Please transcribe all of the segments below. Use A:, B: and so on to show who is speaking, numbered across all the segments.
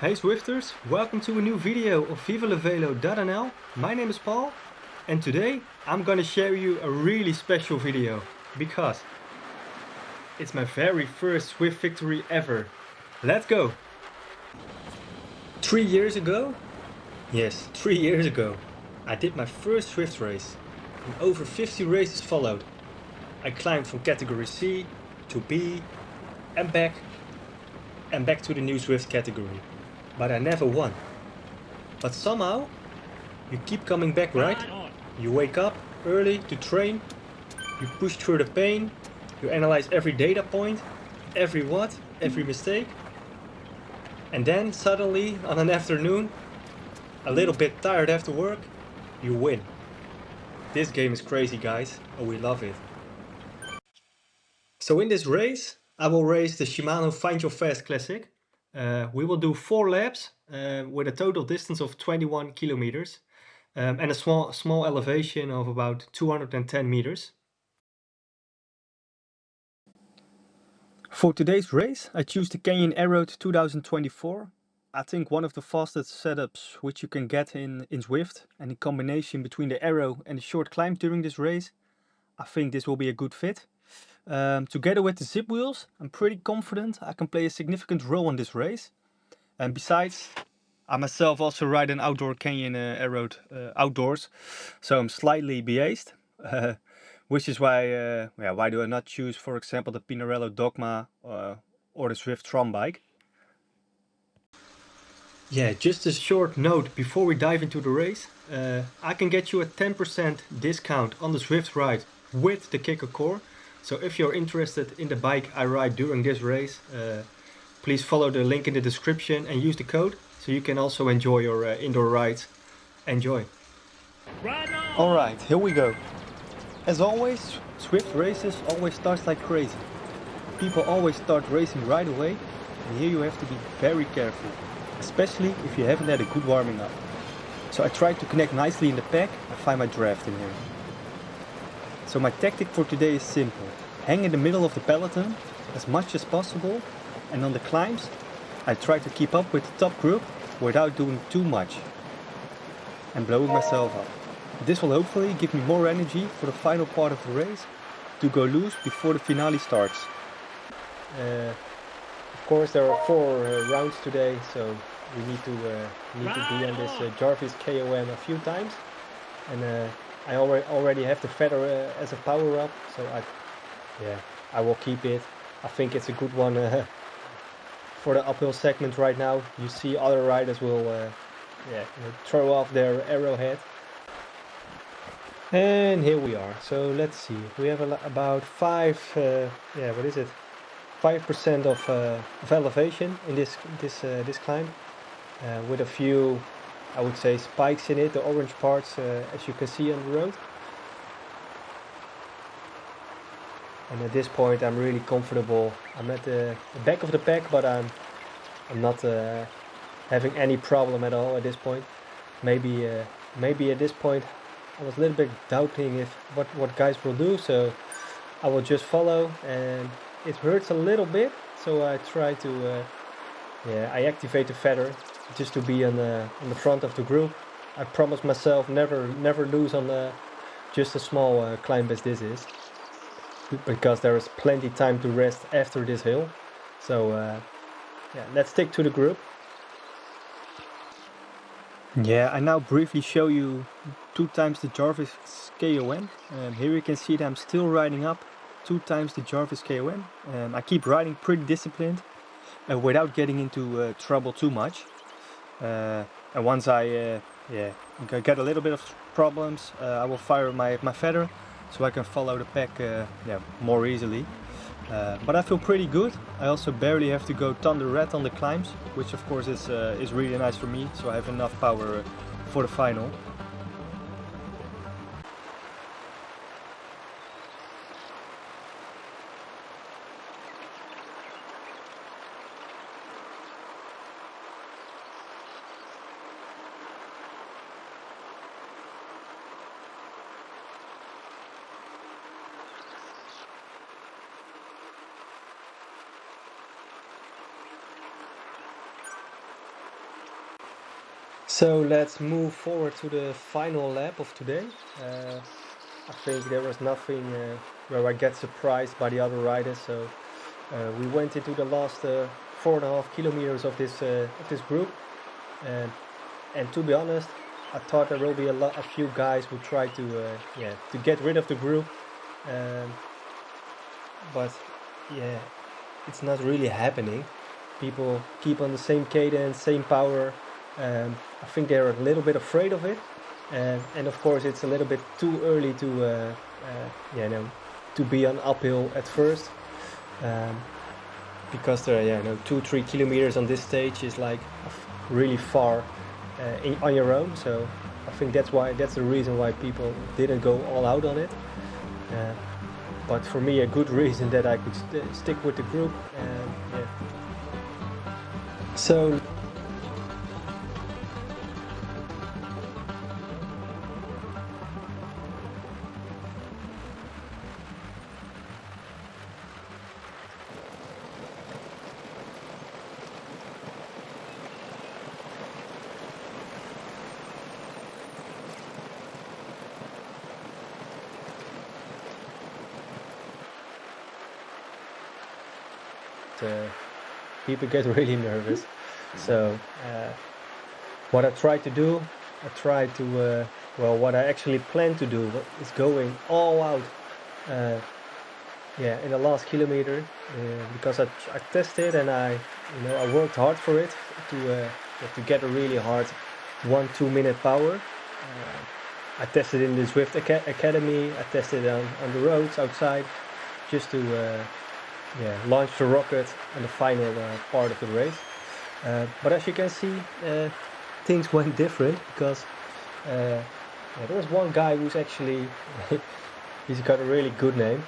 A: Hey Zwifters, welcome to a new video of vivalevelo.nl. My name is Paul and today I'm gonna share you a really special video because it's my very first Zwift victory ever. Let's go! 3 years ago? Yes, 3 years ago I did my first Zwift race and over 50 races followed. I climbed from category C to B and back to the new Zwift category. But I never won. But somehow, you keep coming back, right? You wake up early to train, you push through the pain, you analyze every data point, every watt, every mistake. And then suddenly, on an afternoon, a little bit tired after work, you win. This game is crazy, guys, and we love it. So in this race, I will race the Shimano Find Your Fast Classic. We will do 4 laps with a total distance of 21 kilometers and a small elevation of about 210 meters. For today's race, I choose the Canyon Aeroad 2024. I think one of the fastest setups which you can get in Zwift, and in combination between the aero and the short climb during this race, I think this will be a good fit. Together with the zip wheels, I'm pretty confident I can play a significant role in this race. And besides, I myself also ride an outdoor Canyon Aeroad outdoors, so I'm slightly biased. Which is why do I not choose, for example, the Pinarello Dogma or the Zwift Tron bike? Yeah, just a short note before we dive into the race. I can get you a 10% discount on the Zwift Ride with the Kicker Core. So if you're interested in the bike I ride during this race, please follow the link in the description and use the code so you can also enjoy your indoor rides. Enjoy! Alright, here we go. As always, Zwift races always starts like crazy. People always start racing right away, and here you have to be very careful, especially if you haven't had a good warming up. So I try to connect nicely in the pack and find my draft in here. So my tactic for today is simple. Hang in the middle of the peloton as much as possible, and on the climbs I try to keep up with the top group without doing too much and blowing myself up. This will hopefully give me more energy for the final part of the race to go loose before the finale starts. Of course there are 4 rounds today, so we need to be on this Jarvis KOM a few times. And I already have the feather as a power up, so I will keep it. I think it's a good one for the uphill segment right now. You see other riders will throw off their arrowhead. And here we are. So let's see. We have about 5% of elevation in this climb, with a few, I would say, spikes in it, the orange parts, as you can see on the road. And at this point, I'm really comfortable. I'm at the back of the pack, but I'm not having any problem at all at this point. Maybe at this point I was a little bit doubting if what guys will do, so I will just follow, and it hurts a little bit, so I try to I activate the feather just to be on the front of the group. I promise myself never lose on just a small climb as this is, because there is plenty time to rest after this hill. So let's stick to the group. Yeah, I now briefly show you 2 times the Jarvis KOM. Here you can see that I'm still riding up 2 times the Jarvis KOM. I keep riding pretty disciplined without getting into trouble too much. And once I get a little bit of problems, I will fire my feather so I can follow the pack more easily. But I feel pretty good. I also barely have to go thunder red on the climbs, which of course is really nice for me, so I have enough power for the final. So let's move forward to the final lap of today. I think there was nothing where I get surprised by the other riders. So we went into the last 4.5 kilometers of this group, and to be honest, I thought there will be a few guys who try to get rid of the group, but yeah, it's not really happening. People keep on the same cadence, same power. I think they're a little bit afraid of it, and of course it's a little bit too early to be on uphill at first, because there 2-3 kilometers on this stage is like really far on your own. So I think that's the reason why people didn't go all out on it. But for me, a good reason that I could stick with the group. So people get really nervous. So what I try to do, what I actually plan to do is going all out in the last kilometer, because I tested and I worked hard for it to get a really hard 1-2 minute power. I tested in the Zwift Academy, I tested on the roads outside, just to launch the rocket on the final part of the race. But as you can see, things went different, because there was one guy who's actually he's got a really good name.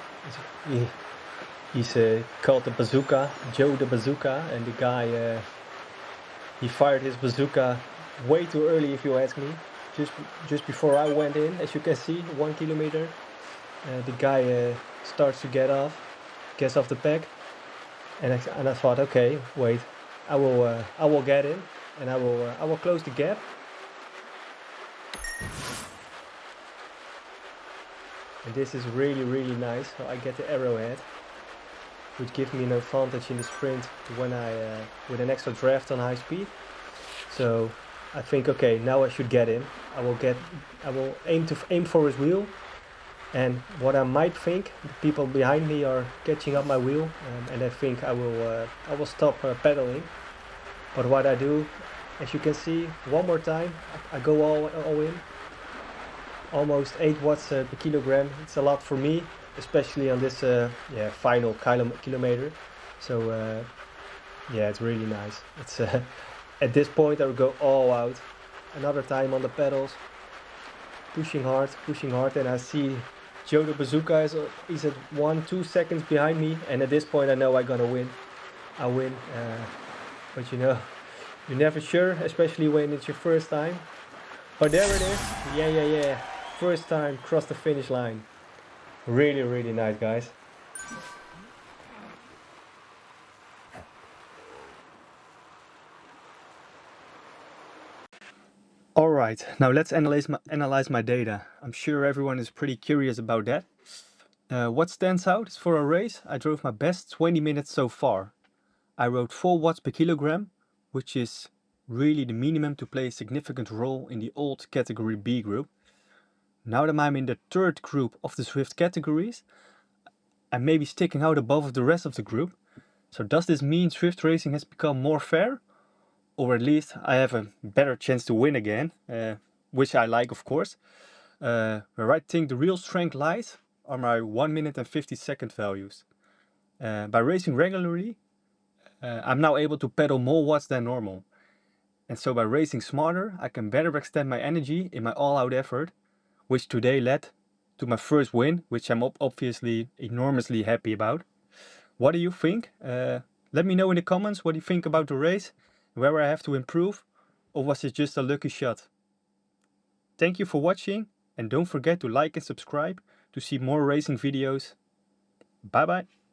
A: He's called the Bazooka, Joe the Bazooka, and the guy he fired his bazooka way too early, if you ask me. Just before I went in, as you can see, 1 kilometer, the guy starts to gets off the pack, and I thought, okay, wait, I will get in, and I will close the gap. And this is really nice. So I get the arrowhead, which gives me an advantage in the sprint when I with an extra draft on high speed. So I think, okay, now I should get in. I will aim for his wheel. And what I might think, the people behind me are catching up my wheel, and I think I will stop pedaling. But what I do, as you can see, one more time, I go all in. Almost 8 watts per kilogram. It's a lot for me, especially on this final kilometer. So it's really nice. It's at this point I will go all out. Another time on the pedals, pushing hard, and I see Joe the Bazooka is at 1-2 seconds behind me, and at this point I know I'm gonna win. I win, but you're never sure, especially when it's your first time. But there it is, yeah. First time, cross the finish line. Really nice, guys. Alright, now let's analyze my data. I'm sure everyone is pretty curious about that. What stands out is, for a race, I drove my best 20 minutes so far. I rode 4 watts per kilogram, which is really the minimum to play a significant role in the old category B group. Now that I'm in the third group of the Zwift categories, I'm maybe sticking out above the rest of the group. So does this mean Zwift racing has become more fair? Or at least I have a better chance to win again, which I like, of course. Where I think the real strength lies are my 1 minute and 50 second values. By racing regularly, I'm now able to pedal more watts than normal. And so by racing smarter, I can better extend my energy in my all-out effort, which today led to my first win, which I'm obviously enormously happy about. What do you think? Let me know in the comments what you think about the race, where I have to improve, or was it just a lucky shot? Thank you for watching, and don't forget to like and subscribe to see more racing videos. Bye bye!